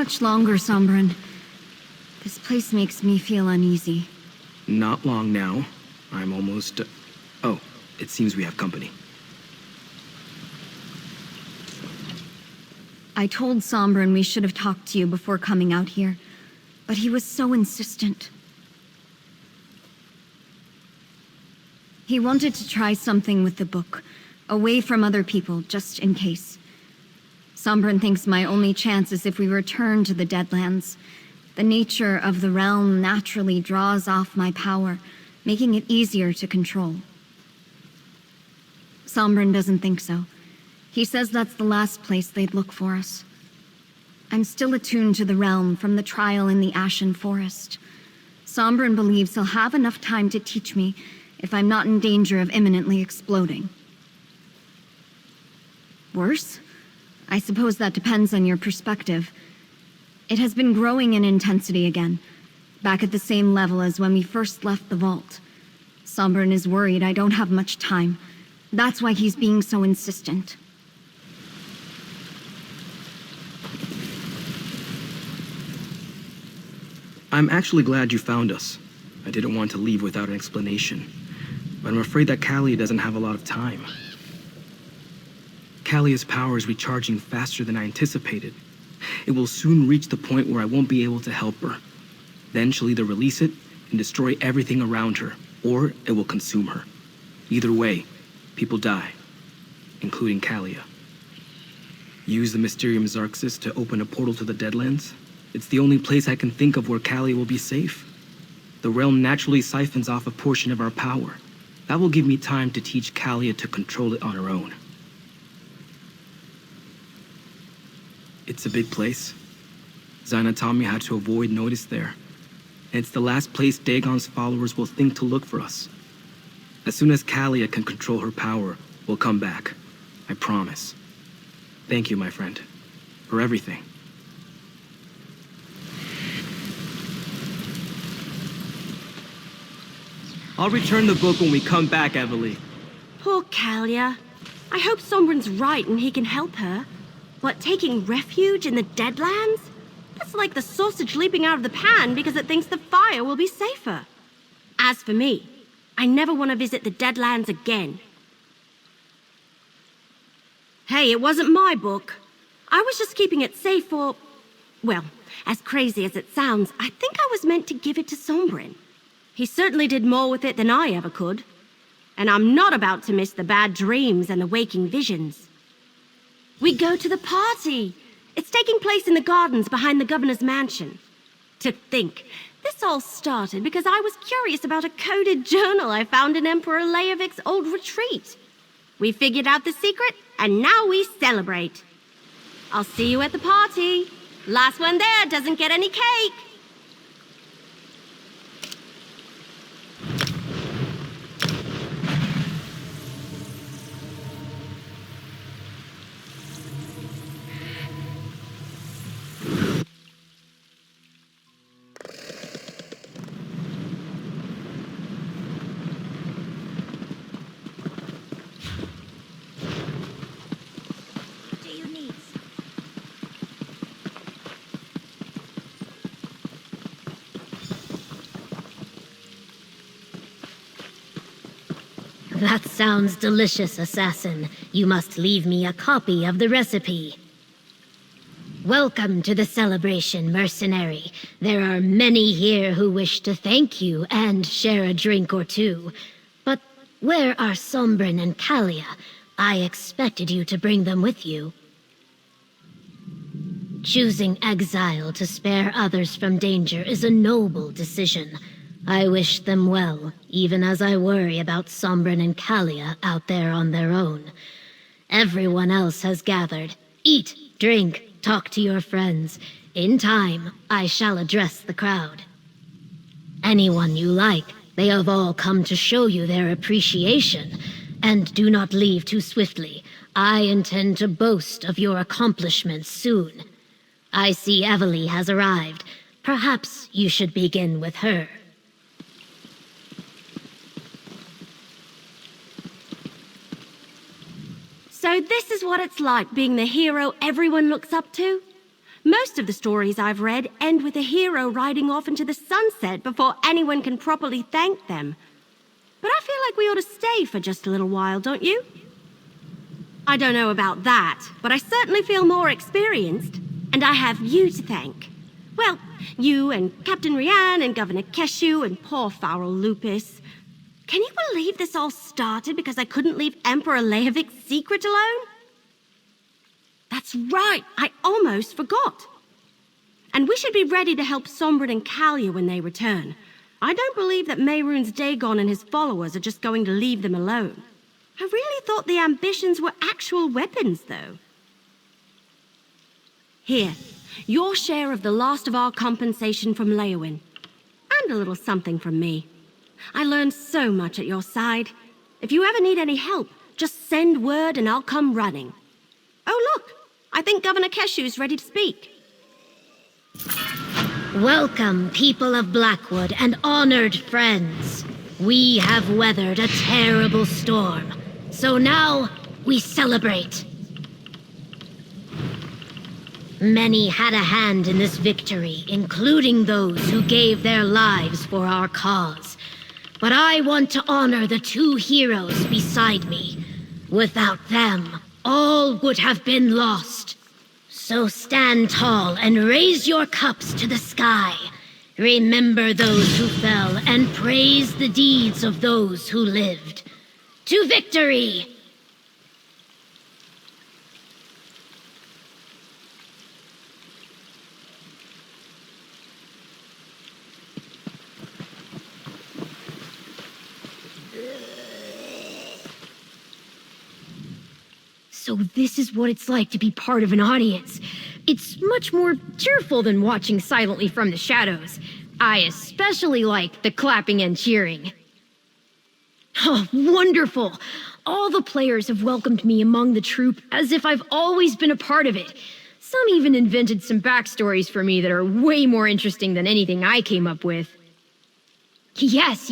much longer, Sombrin? This place makes me feel uneasy. Not long now. I'm almost... Oh, it seems we have company. I told Sombrin we should have talked to you before coming out here, but he was so insistent. He wanted to try something with the book, away from other people, just in case. Sombrin thinks my only chance is if we return to the Deadlands. The nature of the realm naturally draws off my power, making it easier to control. Sombrin doesn't think so. He says that's the last place they'd look for us. I'm still attuned to the realm from the trial in the Ashen Forest. Sombrin believes he'll have enough time to teach me if I'm not in danger of imminently exploding. Worse? I suppose that depends on your perspective. It has been growing in intensity again, back at the same level as when we first left the vault. Sombrin is worried I don't have much time. That's why he's being so insistent. I'm actually glad you found us. I didn't want to leave without an explanation, but I'm afraid that Kalia doesn't have a lot of time. Kalia's power is recharging faster than I anticipated. It will soon reach the point where I won't be able to help her. Then she'll either release it and destroy everything around her, or it will consume her. Either way, people die, including Kalia. Use the Mysterium Xarxis to open a portal to the Deadlands? It's the only place I can think of where Kalia will be safe. The realm naturally siphons off a portion of our power. That will give me time to teach Kalia to control it on her own. It's a big place. Zaina taught me how to avoid notice there. And it's the last place Dagon's followers will think to look for us. As soon as Kalia can control her power, we'll come back. I promise. Thank you, my friend, for everything. I'll return the book when we come back, Evely. Poor Kalia. I hope Sombrin's right and he can help her. What, taking refuge in the Deadlands? That's like the sausage leaping out of the pan because it thinks the fire will be safer. As for me, I never want to visit the Deadlands again. Hey, it wasn't my book. I was just keeping it safe for... Well, as crazy as it sounds, I think I was meant to give it to Sombrin. He certainly did more with it than I ever could. And I'm not about to miss the bad dreams and the waking visions. We go to the party. It's taking place in the gardens behind the governor's mansion. To think, this all started because I was curious about a coded journal I found in Emperor Leovik's old retreat. We figured out the secret, and now we celebrate. I'll see you at the party. Last one there doesn't get any cake. That sounds delicious, assassin. You must leave me a copy of the recipe. Welcome to the celebration, mercenary. There are many here who wish to thank you and share a drink or two. But where are Sombrin and Kalia? I expected you to bring them with you. Choosing exile to spare others from danger is a noble decision. I wish them well, even as I worry about Sombrin and Kalia out there on their own. Everyone else has gathered. Eat, drink, talk to your friends. In time, I shall address the crowd. Anyone you like, they have all come to show you their appreciation. And do not leave too swiftly. I intend to boast of your accomplishments soon. I see Evely has arrived. Perhaps you should begin with her. So this is what it's like being the hero everyone looks up to? Most of the stories I've read end with a hero riding off into the sunset before anyone can properly thank them. But I feel like we ought to stay for just a little while, don't you? I don't know about that, but I certainly feel more experienced. And I have you to thank. Well, you and Captain Rian and Governor Keshu and poor Farrell Lupus. Can you believe this all started because I couldn't leave Emperor Lehovic's secret alone? That's right, I almost forgot. And we should be ready to help Sombrin and Kalia when they return. I don't believe that Mehrunes Dagon and his followers are just going to leave them alone. I really thought the ambitions were actual weapons, though. Here, your share of the last of our compensation from Leowin. And a little something from me. I learned so much at your side. If you ever need any help, just send word and I'll come running. Oh, look! I think Governor Keshu's ready to speak. Welcome, people of Blackwood and honored friends. We have weathered a terrible storm, so now we celebrate. Many had a hand in this victory, including those who gave their lives for our cause. But I want to honor the two heroes beside me. Without them, all would have been lost. So stand tall and raise your cups to the sky. Remember those who fell and praise the deeds of those who lived. To victory! So this is what it's like to be part of an audience. It's much more cheerful than watching silently from the shadows. I especially like the clapping and cheering. Oh, wonderful! All the players have welcomed me among the troupe as if I've always been a part of it. Some even invented some backstories for me that are way more interesting than anything I came up with. Yes!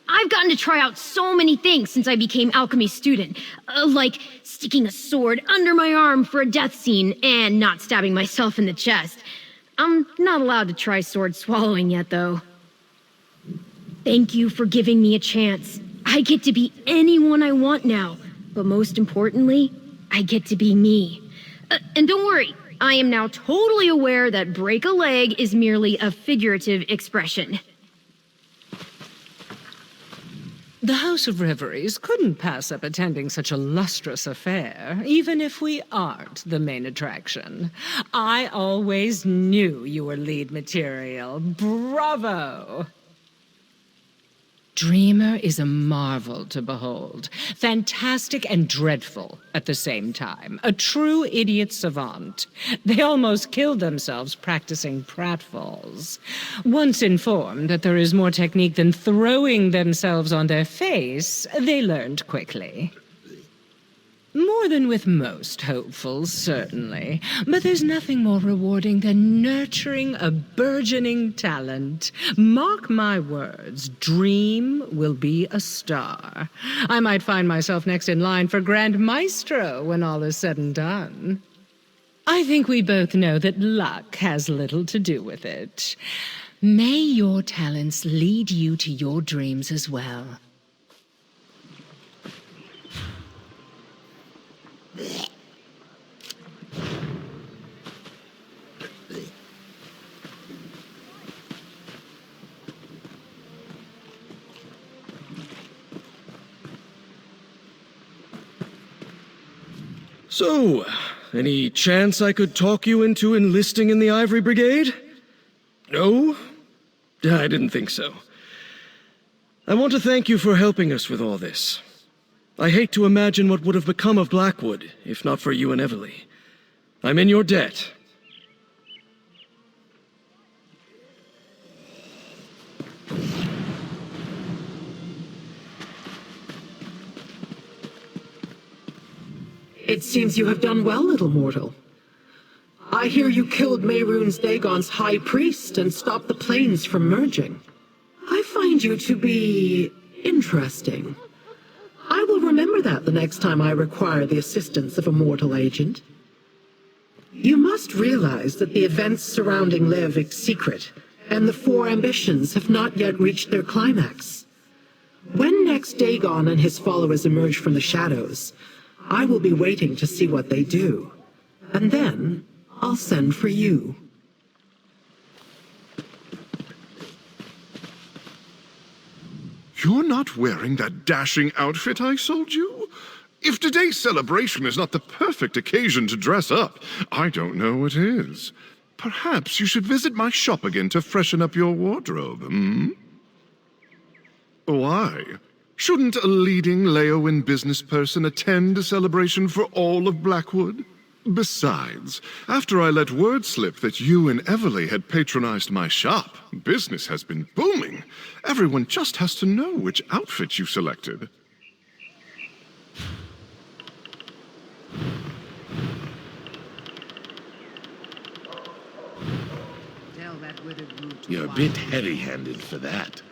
I've gotten to try out so many things since I became Alchemy's student, like sticking a sword under my arm for a death scene and not stabbing myself in the chest. I'm not allowed to try sword swallowing yet, though. Thank you for giving me a chance. I get to be anyone I want now, but most importantly, I get to be me. And don't worry, I am now totally aware that break a leg is merely a figurative expression. The House of Reveries couldn't pass up attending such a lustrous affair, even if we aren't the main attraction. I always knew you were lead material. Bravo! Dreamer is a marvel to behold. Fantastic and dreadful at the same time. A true idiot savant. They almost killed themselves practicing pratfalls. Once informed that there is more technique than throwing themselves on their face, they learned quickly. More than with most hopefuls, certainly. But there's nothing more rewarding than nurturing a burgeoning talent. Mark my words, Dream will be a star. I might find myself next in line for Grand Maestro when all is said and done. I think we both know that luck has little to do with it. May your talents lead you to your dreams as well. So, any chance I could talk you into enlisting in the Ivory Brigade? No? I didn't think so. I want to thank you for helping us with all this. I hate to imagine what would have become of Blackwood, if not for you and Everly. I'm in your debt. It seems you have done well, little mortal. I hear you killed Mehrunes Dagon's high priest and stopped the planes from merging. I find you to be interesting. I will remember that the next time I require the assistance of a mortal agent. You must realize that the events surrounding Lev are secret, and the four ambitions have not yet reached their climax. When next Dagon and his followers emerge from the shadows, I will be waiting to see what they do. And then, I'll send for you. You're not wearing that dashing outfit I sold you? If today's celebration is not the perfect occasion to dress up, I don't know what is. Perhaps you should visit my shop again to freshen up your wardrobe, hmm? Why? Shouldn't a leading Leowin business person attend a celebration for all of Blackwood? Besides, after I let word slip that you and Everly had patronized my shop, business has been booming. Everyone just has to know which outfit you selected. You're a bit heavy-handed for that.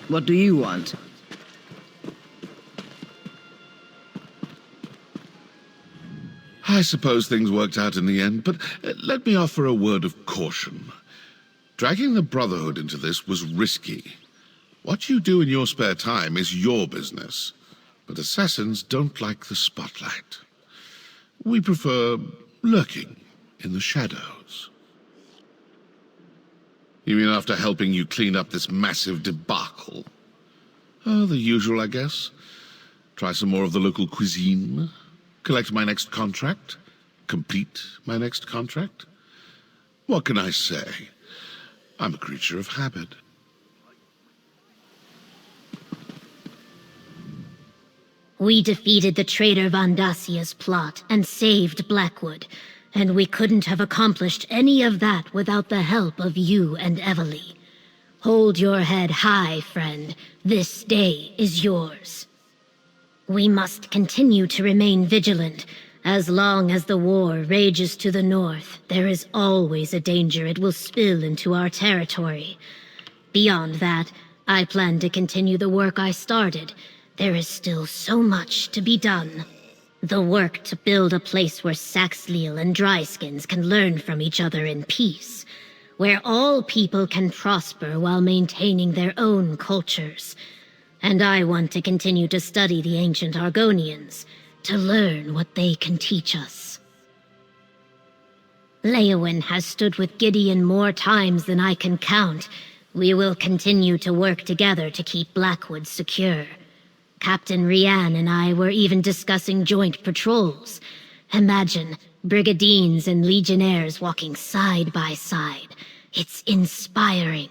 What do you want? I suppose things worked out in the end, but let me offer a word of caution. Dragging the Brotherhood into this was risky. What you do in your spare time is your business, but assassins don't like the spotlight. We prefer lurking in the shadows. You mean after helping you clean up this massive debacle? Oh, the usual, I guess. Try some more of the local cuisine. Collect my next contract. Complete my next contract. What can I say? I'm a creature of habit. We defeated the traitor Vandasia's plot and saved Blackwood, and we couldn't have accomplished any of that without the help of you and Everly. Hold your head high, friend. This day is yours. We must continue to remain vigilant. As long as the war rages to the north, there is always a danger it will spill into our territory. Beyond that, I plan to continue the work I started. There is still so much to be done. The work to build a place where Saxhleel and Dryskins can learn from each other in peace, where all people can prosper while maintaining their own cultures. And I want to continue to study the ancient Argonians, to learn what they can teach us. Leowin has stood with Gideon more times than I can count. We will continue to work together to keep Blackwood secure. Captain Rianne and I were even discussing joint patrols. Imagine Brigadines and Legionnaires walking side by side. It's inspiring.